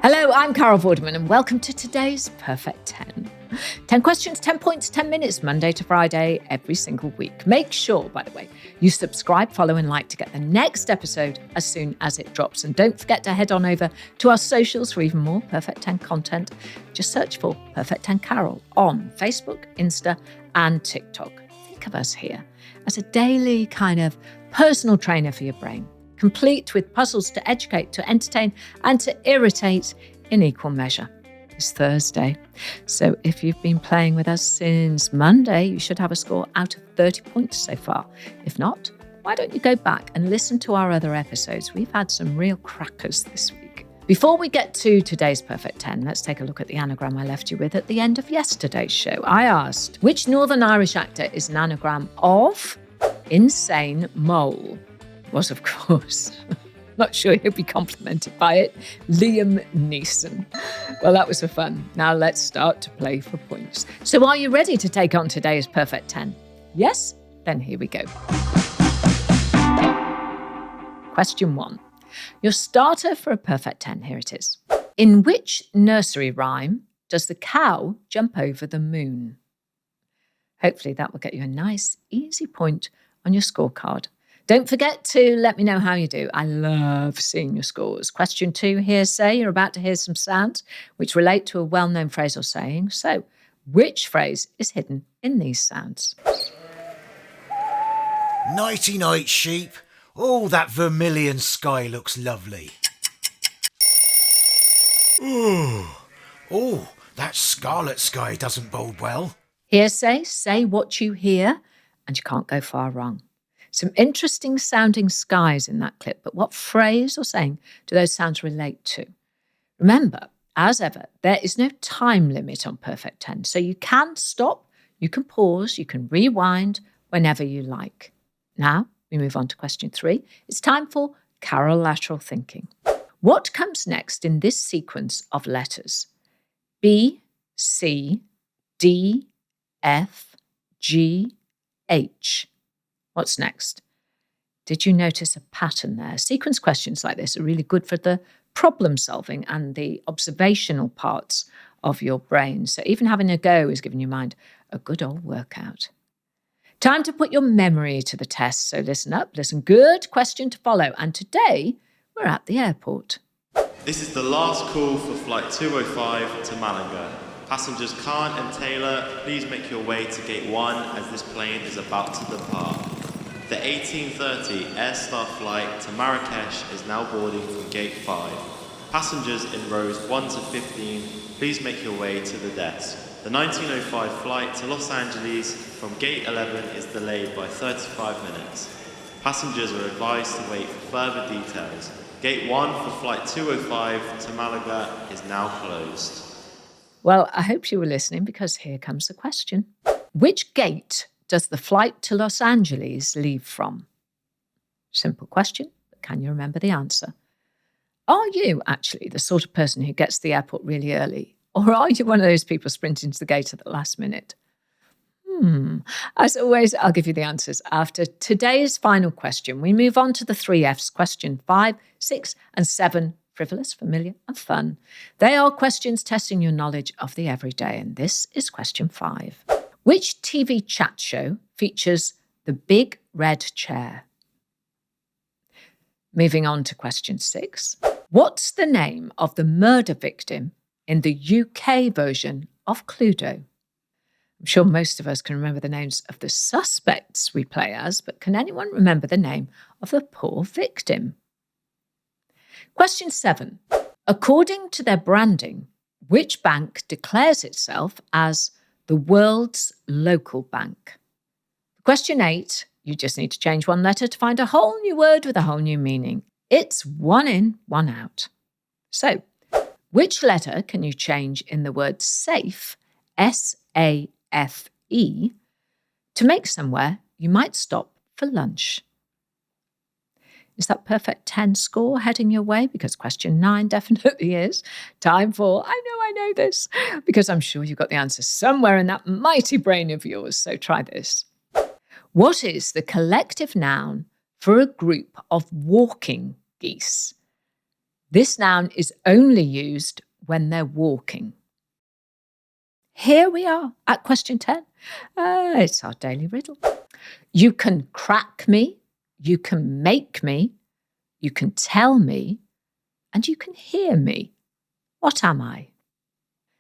Hello, I'm Carol Vorderman and welcome to today's Perfect 10. 10 questions, 10 points, 10 minutes, Monday to Friday, every single week. Make sure, by the way, you subscribe, follow and like to get the next episode as soon as it drops. And don't forget to head on over to our socials for even more Perfect 10 content. Just search for Perfect 10 Carol on Facebook, Insta and TikTok. Think of us here as a daily kind of personal trainer for your brain, complete with puzzles to educate, to entertain, and to irritate in equal measure. It's Thursday, so if you've been playing with us since Monday, you should have a score out of 30 points so far. If not, why don't you go back and listen to our other episodes? We've had some real crackers this week. Before we get to today's Perfect 10, let's take a look at the anagram I left you with at the end of yesterday's show. I asked, which Northern Irish actor is an anagram of insane mole? Was, of course, not sure he'll be complimented by it, Liam Neeson. Well, that was for fun. Now let's start to play for points. So are you ready to take on today's Perfect 10? Yes? Then here we go. Question 1. Your starter for a Perfect 10, here it is. In which nursery rhyme does the cow jump over the moon? Hopefully that will get you a nice, easy point on your scorecard. Don't forget to let me know how you do. I love seeing your scores. Question 2, hearsay. You're about to hear some sounds which relate to a well-known phrase or saying. So, which phrase is hidden in these sounds? Nighty-night, sheep. Oh, that vermilion sky looks lovely. Oh, that scarlet sky doesn't bode well. Hearsay, say what you hear, and you can't go far wrong. Some interesting sounding skies in that clip, but what phrase or saying do those sounds relate to? Remember, as ever, there is no time limit on Perfect 10, so you can stop, you can pause, you can rewind whenever you like. Now, we move on to question 3. It's time for carolateral thinking. What comes next in this sequence of letters? B, C, D, F, G, H. What's next? Did you notice a pattern there? Sequence questions like this are really good for the problem solving and the observational parts of your brain. So even having a go is giving your mind a good old workout. Time to put your memory to the test. So listen up, listen good, question to follow. And today we're at the airport. This is the last call for flight 205 to Malaga. Passengers Khan and Taylor, please make your way to gate 1 as this plane is about to depart. The 1830 Airstar flight to Marrakesh is now boarding from gate 5. Passengers in rows 1 to 15, please make your way to the desk. The 1905 flight to Los Angeles from gate 11 is delayed by 35 minutes. Passengers are advised to wait for further details. Gate 1 for flight 205 to Malaga is now closed. Well, I hope you were listening because here comes the question. Which gate does the flight to Los Angeles leave from? Simple question, but can you remember the answer? Are you actually the sort of person who gets to the airport really early? Or are you one of those people sprinting to the gate at the last minute? As always, I'll give you the answers after today's final question. We move on to the 3 Fs, question 5, 6 and 7. Frivolous, familiar and fun. They are questions testing your knowledge of the everyday, and this is question 5. Which TV chat show features the big red chair? Moving on to question 6. What's the name of the murder victim in the UK version of Cluedo? I'm sure most of us can remember the names of the suspects we play as, but can anyone remember the name of the poor victim? Question 7. According to their branding, which bank declares itself as the world's local bank? Question 8. You just need to change one letter to find a whole new word with a whole new meaning. It's one in, one out. So, which letter can you change in the word safe, S-A-F-E, to make somewhere you might stop for lunch? Is that perfect 10 score heading your way? Because question 9 definitely is. Time for, I know this, because I'm sure you've got the answer somewhere in that mighty brain of yours. So try this. What is the collective noun for a group of walking geese? This noun is only used when they're walking. Here we are at question 10. It's our daily riddle. You can crack me, you can make me, you can tell me, and you can hear me. What am I?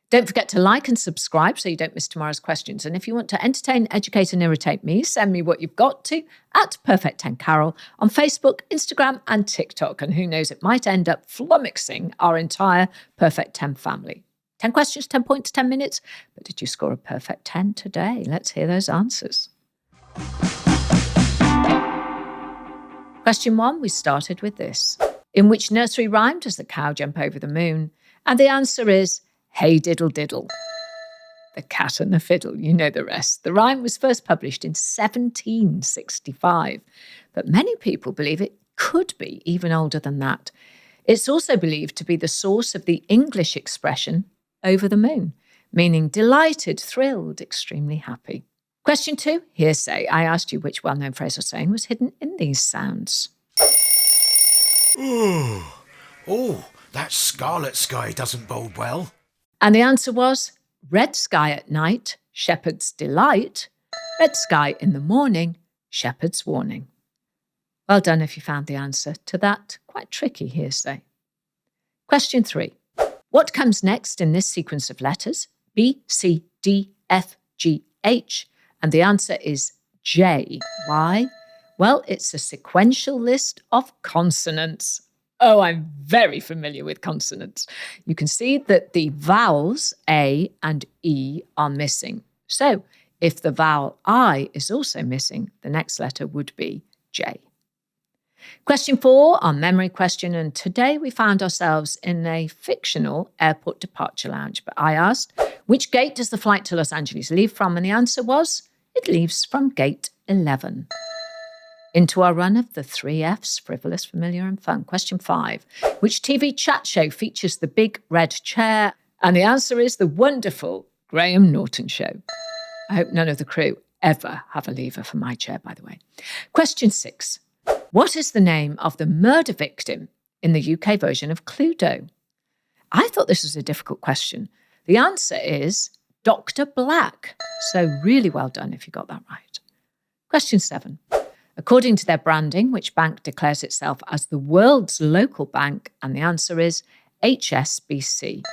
Don't forget to like and subscribe so you don't miss tomorrow's questions. And if you want to entertain, educate and irritate me, send me what you've got to at Perfect10Carol on Facebook, Instagram and TikTok. And who knows, it might end up flummoxing our entire Perfect 10 family. 10 questions, 10 points, 10 minutes. But did you score a perfect 10 today? Let's hear those answers. Question 1, we started with this. In which nursery rhyme does the cow jump over the moon? And the answer is, hey diddle diddle. The Cat and the Fiddle, you know the rest. The rhyme was first published in 1765, but many people believe it could be even older than that. It's also believed to be the source of the English expression over the moon, meaning delighted, thrilled, extremely happy. Question 2, hearsay. I asked you which well-known phrase or saying was hidden in these sounds. Oh, that scarlet sky doesn't bode well. And the answer was, red sky at night, shepherd's delight. Red sky in the morning, shepherd's warning. Well done if you found the answer to that quite tricky hearsay. Question 3. What comes next in this sequence of letters? B, C, D, F, G, H. And the answer is J. Why? Well, it's a sequential list of consonants. Oh, I'm very familiar with consonants. You can see that the vowels A and E are missing. So if the vowel I is also missing, the next letter would be J. Question 4, our memory question, and today we found ourselves in a fictional airport departure lounge. But I asked, which gate does the flight to Los Angeles leave from? And the answer was, it leaves from gate 11. Into our run of the 3 Fs, frivolous, familiar and fun. Question 5, which TV chat show features the big red chair? And the answer is the wonderful Graham Norton Show. I hope none of the crew ever have a lever for my chair, by the way. Question 6, what is the name of the murder victim in the UK version of Cluedo? I thought this was a difficult question. The answer is Dr. Black. So really well done if you got that right. Question 7. According to their branding, which bank declares itself as the world's local bank? And the answer is HSBC.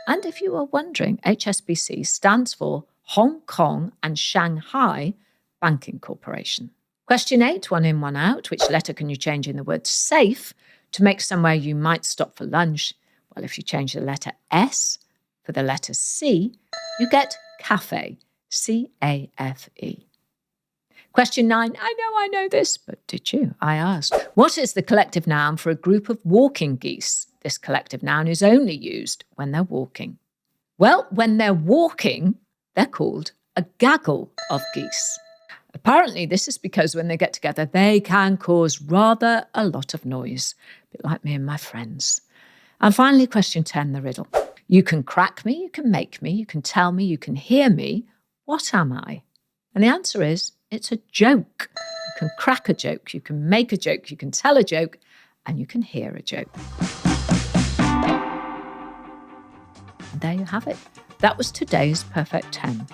And if you are wondering, HSBC stands for Hong Kong and Shanghai Banking Corporation. Question 8, one in, one out. Which letter can you change in the word safe to make somewhere you might stop for lunch? Well, if you change the letter S for the letter C, you get cafe, C-A-F-E. Question 9, I know this, but did you? I asked. What is the collective noun for a group of walking geese? This collective noun is only used when they're walking. Well, when they're walking, they're called a gaggle of geese. Apparently, this is because when they get together, they can cause rather a lot of noise, a bit like me and my friends. And finally, question 10, the riddle. You can crack me, you can make me, you can tell me, you can hear me. What am I? And the answer is, it's a joke. You can crack a joke, you can make a joke, you can tell a joke, and you can hear a joke. And there you have it. That was today's Perfect 10.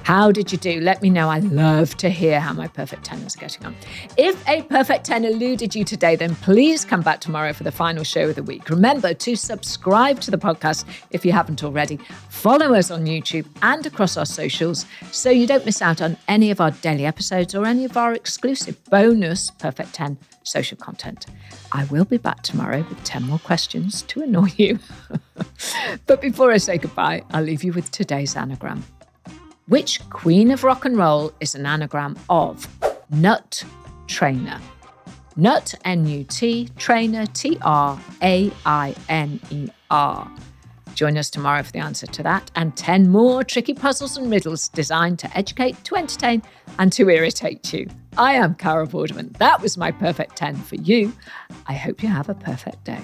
How did you do? Let me know. I love to hear how my Perfect 10s are getting on. If a Perfect 10 eluded you today, then please come back tomorrow for the final show of the week. Remember to subscribe to the podcast if you haven't already. Follow us on YouTube and across our socials so you don't miss out on any of our daily episodes or any of our exclusive bonus Perfect 10 social content. I will be back tomorrow with 10 more questions to annoy you. But before I say goodbye, I'll leave you with today's anagram. Which queen of rock and roll is an anagram of Nut Trainer? Nut, N-U-T, Trainer, T-R-A-I-N-E-R. Join us tomorrow for the answer to that and 10 more tricky puzzles and riddles designed to educate, to entertain and to irritate you. I am Carol Vorderman. That was my Perfect 10 for you. I hope you have a perfect day.